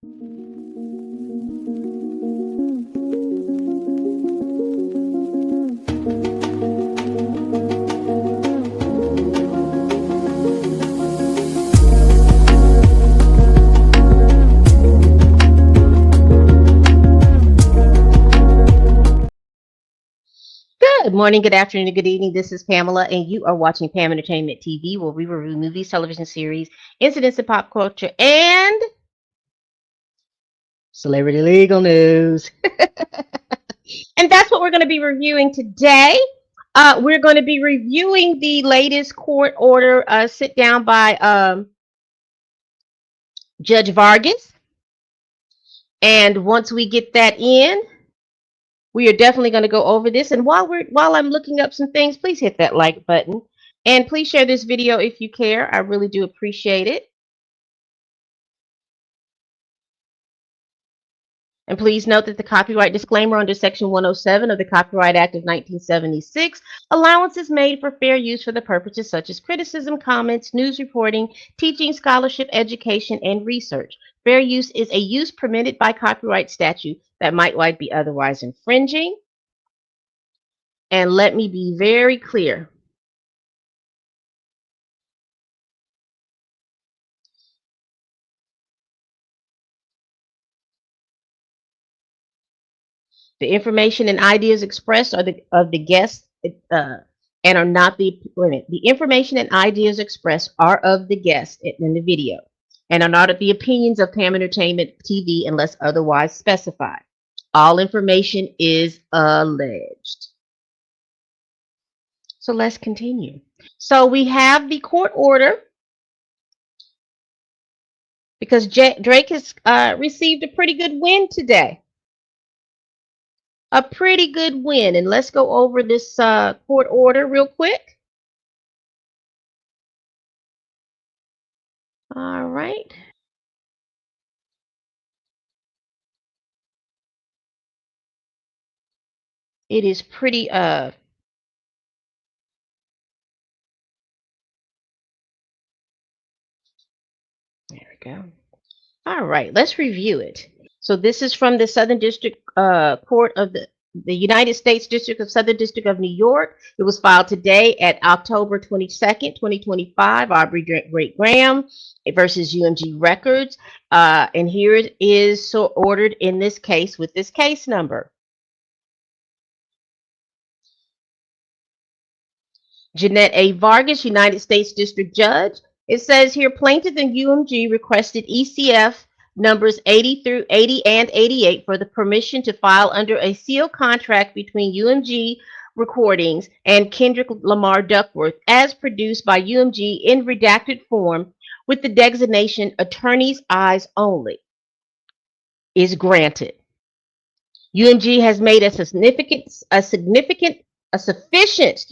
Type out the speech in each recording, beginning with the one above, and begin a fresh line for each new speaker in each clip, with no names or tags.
Good morning, good afternoon, good evening. This is Pamela, and you are watching Pam Entertainment TV, where we review movies, television series, incidents in pop culture, and celebrity legal news. And that's what we're going to be reviewing today. We're going to be reviewing the latest court order sit down by Judge Vargas. And once we get that in, we are definitely going to go over this. And while I'm looking up some things, please hit that like button. And please share this video if you care. I really do appreciate it. And please note that the copyright disclaimer under Section 107 of the Copyright Act of 1976, allowance is made for fair use for the purposes such as criticism, comments, news reporting, teaching, scholarship, education, and research. Fair use is a use permitted by copyright statute that might be otherwise infringing. And let me be very clear. The information and ideas expressed are of the guests and are not the wait a minute. The information and ideas expressed are of the guests in the video and are not the opinions of Pam Entertainment TV unless otherwise specified. All information is alleged. So let's continue. So we have the court order because Drake has received a pretty good win today. A pretty good win. And let's go over this court order real quick. All right. It is pretty there we go. All right, let's review it. So this is from the Southern District Court of the United States District of Southern District of New York. It was filed today at October 22nd, 2025, Aubrey Great Graham versus UMG Records. And here it is so ordered in this case with this case number. Jeanette A. Vargus, United States District Judge. It says here plaintiff and UMG requested ECF numbers 80 through 80 and 88 for the permission to file under a sealed contract between UMG Recordings and Kendrick Lamar Duckworth as produced by UMG in redacted form with the designation attorney's eyes only is granted. UMG has made a sufficient,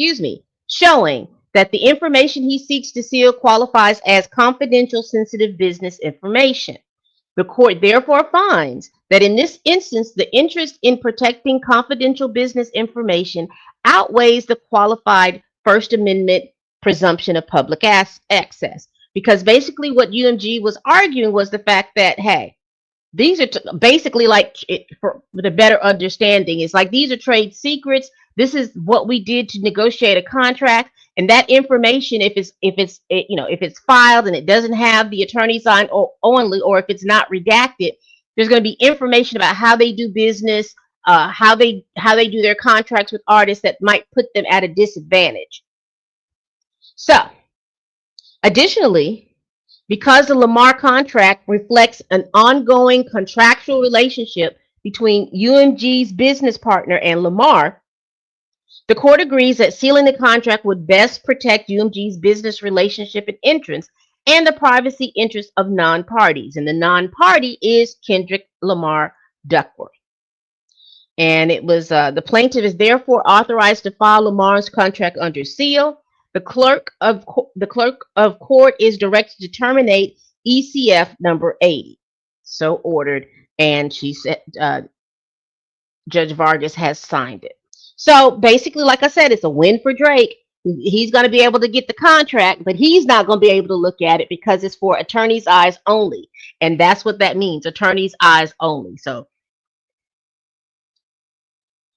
showing that the information he seeks to seal qualifies as confidential sensitive business information. The court therefore finds that in this instance, the interest in protecting confidential business information outweighs the qualified First Amendment presumption of public access. Because basically what UMG was arguing was the fact that, hey, these are basically like, for the better understanding, it's like these are trade secrets. This is what we did to negotiate a contract, and that information, if it's filed and it doesn't have the attorney sign only, or if it's not redacted, there's going to be information about how they do business, how they do their contracts with artists that might put them at a disadvantage. So, additionally, because the Lamar contract reflects an ongoing contractual relationship between UMG's business partner and Lamar, the court agrees that sealing the contract would best protect UMG's business relationship and interests and the privacy interests of non-parties. And the non-party is Kendrick Lamar Duckworth. And it was the plaintiff is therefore authorized to file Lamar's contract under seal. The clerk of court is directed to terminate ECF number 80. So ordered, and she said Judge Vargas has signed it. So basically, like I said, it's a win for Drake. He's going to be able to get the contract, but he's not going to be able to look at it because it's for attorney's eyes only. And that's what that means, attorney's eyes only. So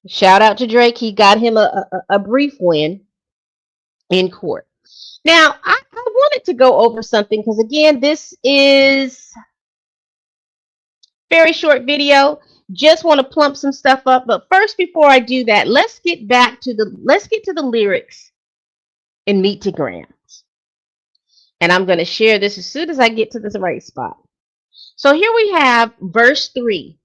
shout out to Drake. He got him a brief win in court. Now, I wanted to go over something because, again, this is very short video. Just want to plump some stuff up. But first, before I do that, let's get to the lyrics in Meet to Grams. And I'm going to share this as soon as I get to the right spot. So here we have verse 3.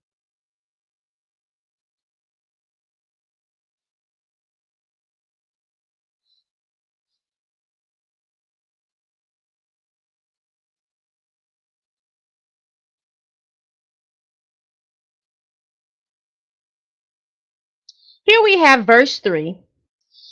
Here we have verse 3,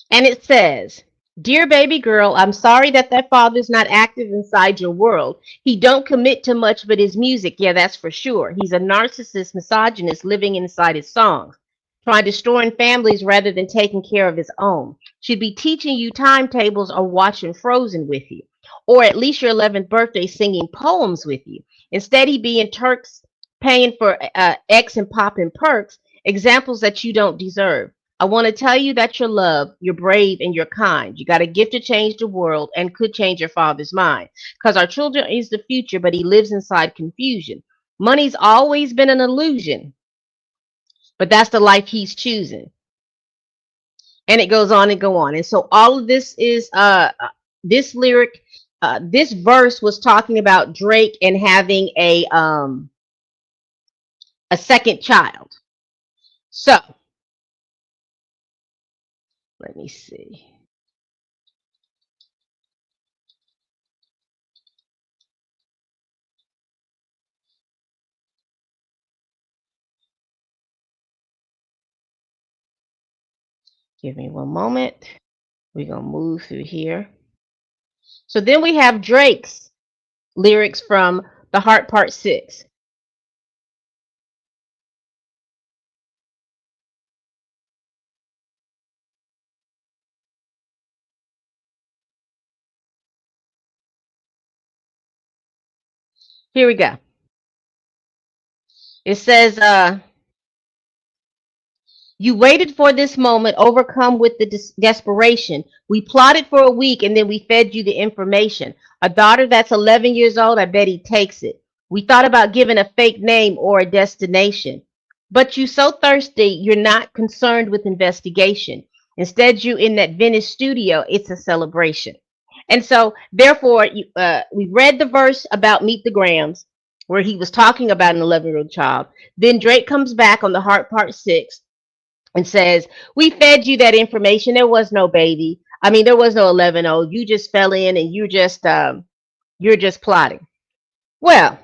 and it says, "Dear baby girl, I'm sorry that father's not active inside your world. He don't commit to much but his music, yeah, that's for sure. He's a narcissist, misogynist living inside his songs, trying to destroy families rather than taking care of his own. Should be teaching you timetables or watching Frozen with you, or at least your 11th birthday singing poems with you. Instead, he be in Turks paying for X and popping perks, examples that you don't deserve. I want to tell you that you're loved, you're brave, and you're kind. You got a gift to change the world and could change your father's mind. Because our children is the future, but he lives inside confusion. Money's always been an illusion, but that's the life he's choosing." And it goes on and go on. And so all of this is this lyric, this verse was talking about Drake and having a second child. So let me see. Give me one moment. We're going to move through here. So then we have Drake's lyrics from The Heart Part 6. Here we go. It says, "You waited for this moment, overcome with the desperation. We plotted for a week and then we fed you the information. A daughter that's 11 years old, I bet he takes it. We thought about giving a fake name or a destination. But you so thirsty, you're not concerned with investigation. Instead, you in that Venice studio, it's a celebration." And so, therefore, we read the verse about Meet the Grams, where he was talking about an 11-year-old child. Then Drake comes back on the Heart Part 6 and says, "We fed you that information. There was no baby. I mean, there was no 11-year-old. You just fell in and you're just plotting." Well,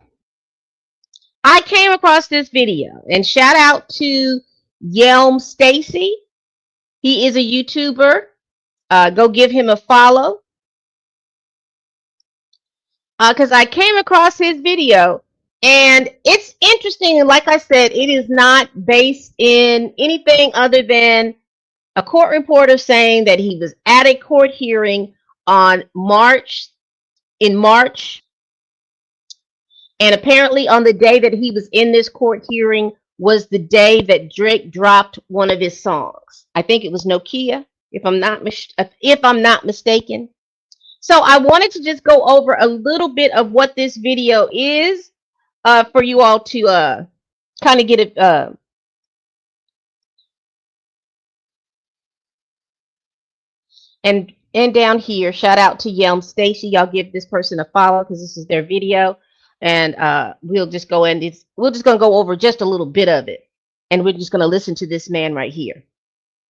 I came across this video, and shout out to Yelm Stacy. He is a YouTuber. Go give him a follow because I came across his video, and it's interesting. And like I said, it is not based in anything other than a court reporter saying that he was at a court hearing on March, and apparently on the day that he was in this court hearing was the day that Drake dropped one of his songs. I think it was Nokia, if I'm not mistaken. So I wanted to just go over a little bit of what this video is for you all to kind of get it. And down here, shout out to Yelm Stacy. Y'all give this person a follow because this is their video, and we'll just go and we're just gonna go over just a little bit of it, and we're just gonna listen to this man right here.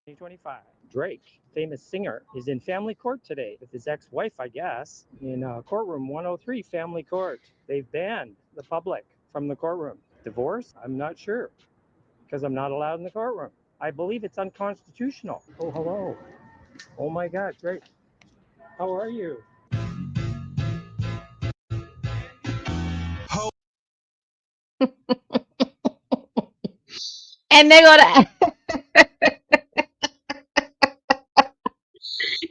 2025. Drake, famous singer, is in family court today with his ex-wife, I guess, in courtroom 103, family court. They've banned the public from the courtroom. Divorce? I'm not sure because I'm not allowed in the courtroom. I believe it's unconstitutional. Oh, hello. Oh my God, Drake. How are you?
And they're gonna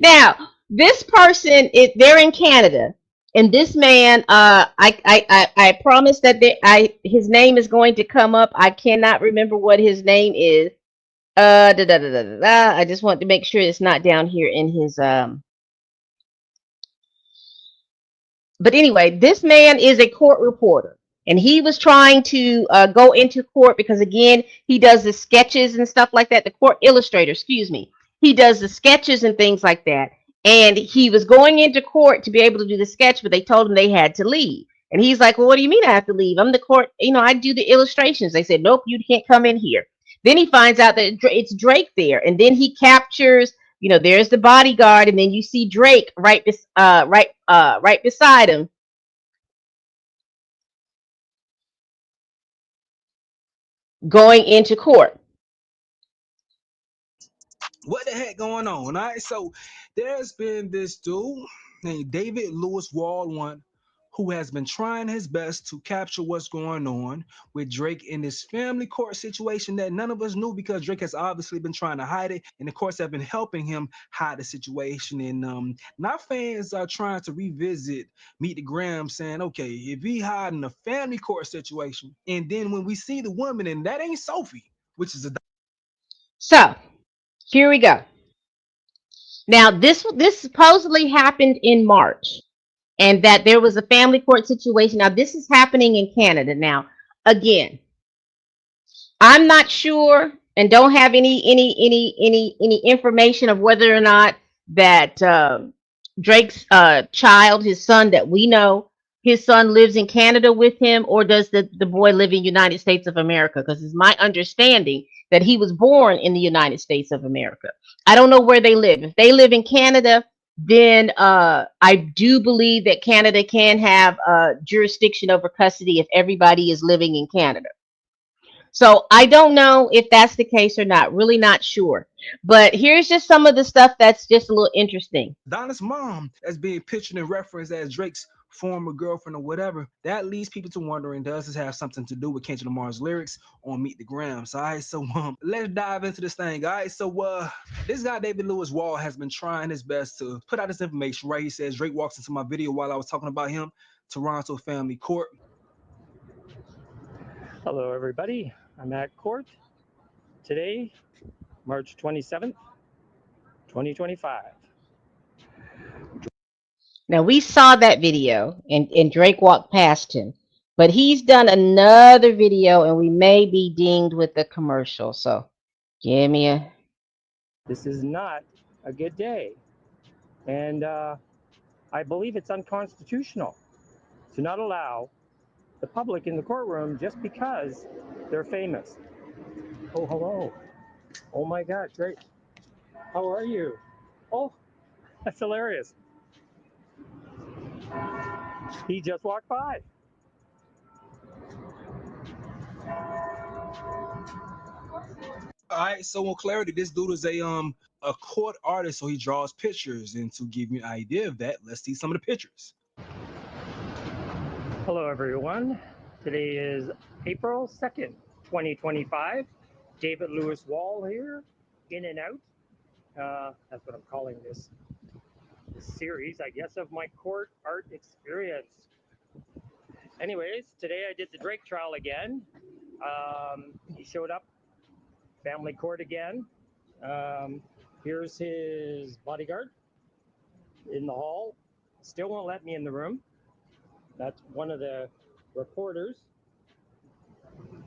now. this person is they're in Canada, and this man, I promise that his name is going to come up. I cannot remember what his name is. Da, da, da, da, da, da. I just want to make sure it's not down here in his But anyway, this man is a court reporter, and he was trying to go into court because, again, he does the sketches and stuff like that. The court illustrator, excuse me, he does the sketches and things like that. And he was going into court to be able to do the sketch, but they told him they had to leave. And he's like, "Well, what do you mean I have to leave? I'm the court, I do the illustrations." They said, "Nope, you can't come in here." Then he finds out that it's Drake there, and then he captures, there's the bodyguard, and then you see Drake right beside him, going into court.
What the heck going on? All right, so there's been this dude named David Lewis Wall one who has been trying his best to capture what's going on with Drake in this family court situation that none of us knew because Drake has obviously been trying to hide it, and the courts have been helping him hide the situation. And now fans are trying to revisit Meet the Graham, saying, okay, if he hiding a family court situation, and then when we see the woman, and that ain't Sophie, which is a
So here we go. Now this supposedly happened in March, and that there was a family court situation. Now this is happening in Canada. Now again, I'm not sure and don't have any information of whether or not that Drake's child, his son that we know, his son lives in Canada with him, or does the boy live in United States of America? Because it's my understanding that he was born in the United States of America. I don't know where they live. If they live in Canada, then I do believe that Canada can have jurisdiction over custody if everybody is living in Canada. So I don't know if that's the case or not. Really not sure. But here's just some of the stuff that's just a little interesting.
Donna's mom as being pictured and referenced as Drake's former girlfriend or whatever, that leads people to wondering, does this have something to do with Kendrick Lamar's lyrics on Meet the Grams? All right, so let's dive into this thing. All right, so this guy David Lewis Wall has been trying his best to put out this information. Right, he says Drake walks into my video while I was talking about him, Toronto family court.
Hello, everybody. I'm at court today, March 27th, 2025.
Now we saw that video, and Drake walked past him. But he's done another video, and we may be dinged with the commercial. So give me a
This is not a good day. And I believe it's unconstitutional to not allow the public in the courtroom just because they're famous. Oh, hello. Oh my God, Drake. How are you? Oh, that's hilarious. He just walked by.
All right, so on clarity, this dude is a court artist, so he draws pictures. And to give you an idea of that, let's see some of the pictures.
Hello, everyone. Today is April 2nd, 2025. David Lewis Wall here, in and out. That's what I'm calling this series, I guess, of my court art experience. Anyways, today I did the Drake trial again. He showed up, family court again. Here's his bodyguard in the hall. Still won't let me in the room. That's one of the reporters.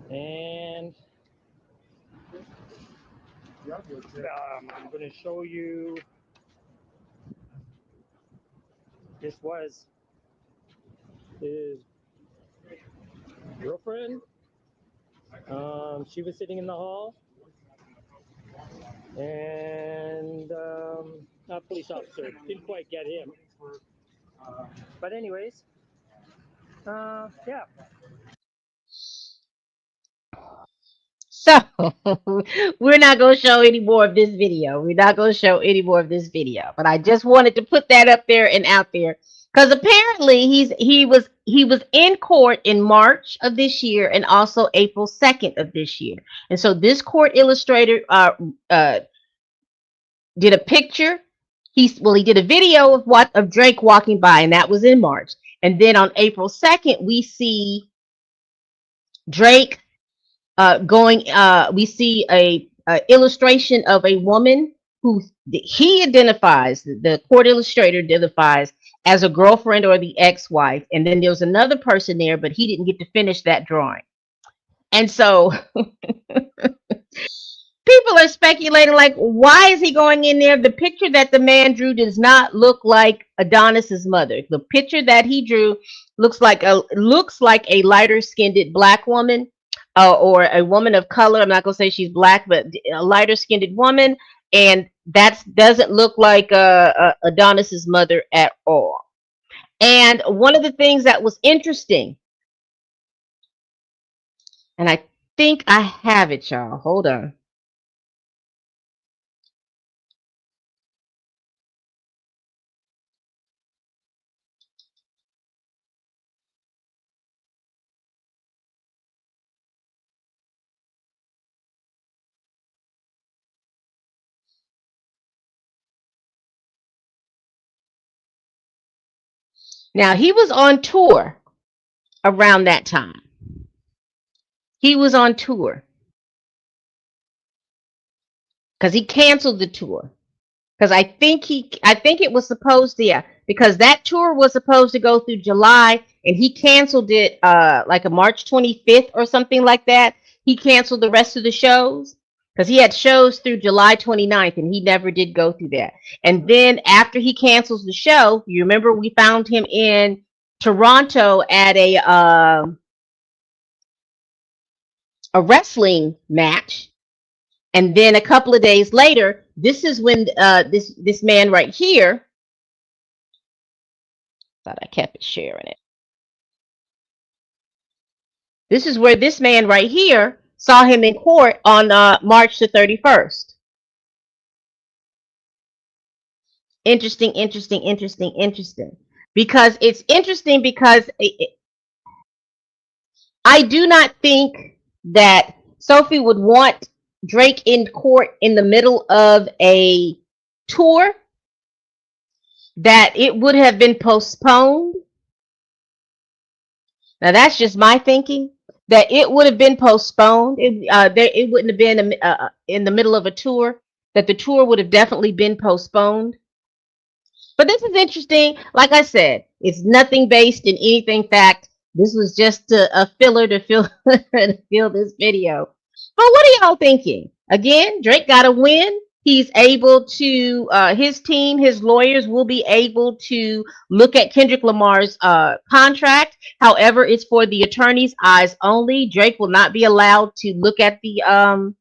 And I'm going to show you. This was his girlfriend. She was sitting in the hall. And a police officer. Didn't quite get him. But anyways, yeah.
So we're not going to show any more of this video. We're not going to show any more of this video. But I just wanted to put that up there and out there because apparently he was in court in March of this year and also April 2nd of this year. And so this court illustrator did a picture He did a video of Drake walking by, and that was in March. And then on April 2nd, we see Drake going. We see a illustration of a woman who he identifies. The court illustrator identifies as a girlfriend or the ex-wife, and then there was another person there, but he didn't get to finish that drawing. And so people are speculating, like, why is he going in there? The picture that the man drew does not look like Adonis's mother. The picture that he drew looks like a lighter skinned black woman, or a woman of color. I'm not gonna say she's black, but a lighter skinned woman, and that doesn't look like Adonis's mother at all. And one of the things that was interesting, and I think I have it, y'all. Hold on. Now, he was on tour around that time. He was on tour because he canceled the tour. Because I think it was supposed to, yeah, because that tour was supposed to go through July, and he canceled it like a March 25th or something like that. He canceled the rest of the shows because he had shows through July 29th, and he never did go through that. And then after he cancels the show, you remember we found him in Toronto at a wrestling match. And then a couple of days later, this is when this man right here, thought I kept it sharing it. This is where this man right here saw him in court on March the 31st. Interesting, interesting, interesting, interesting. Because it's interesting because I do not think that Sophie would want Drake in court in the middle of a tour, that it would have been postponed. Now that's just my thinking. That it would have been postponed. It wouldn't have been in the middle of a tour. That the tour would have definitely been postponed. But this is interesting. Like I said, it's nothing based in anything fact. This was just a filler to fill to fill this video. But what are y'all thinking? Again, Drake got a win. He's able to, his team, his lawyers will be able to look at Kendrick Lamar's contract. However, it's for the attorney's eyes only. Drake will not be allowed to look at the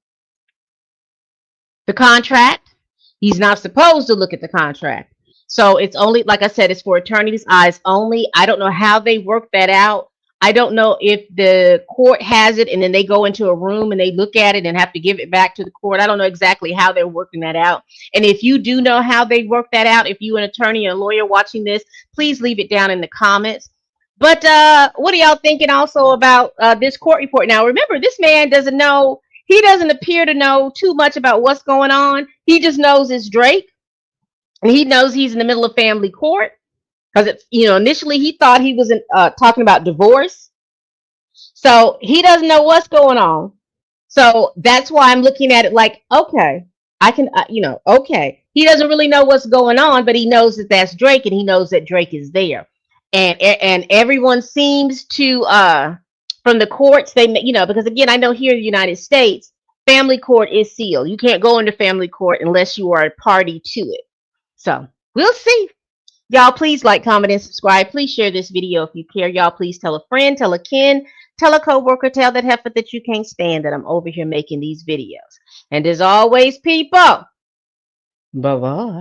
contract. He's not supposed to look at the contract. So it's only, like I said, it's for attorney's eyes only. I don't know how they work that out. I don't know if the court has it and then they go into a room and they look at it and have to give it back to the court. I don't know exactly how they're working that out. And if you do know how they work that out, if you an attorney or a lawyer watching this, please leave it down in the comments. But what are y'all thinking also about this court report? Now, remember, this man doesn't know, he doesn't appear to know too much about what's going on. He just knows it's Drake. And he knows he's in the middle of family court. Because it's, initially he thought he was talking about divorce. So he doesn't know what's going on. So that's why I'm looking at it like, okay, I can, okay. He doesn't really know what's going on, but he knows that that's Drake, and he knows that Drake is there. And everyone seems to, from the courts, they, because again, I know here in the United States, family court is sealed. You can't go into family court unless you are a party to it. So we'll see. Y'all, please like, comment, and subscribe. Please share this video if you care. Y'all, please tell a friend, tell a kin, tell a coworker, tell that heifer that you can't stand that I'm over here making these videos. And as always, people, bye-bye.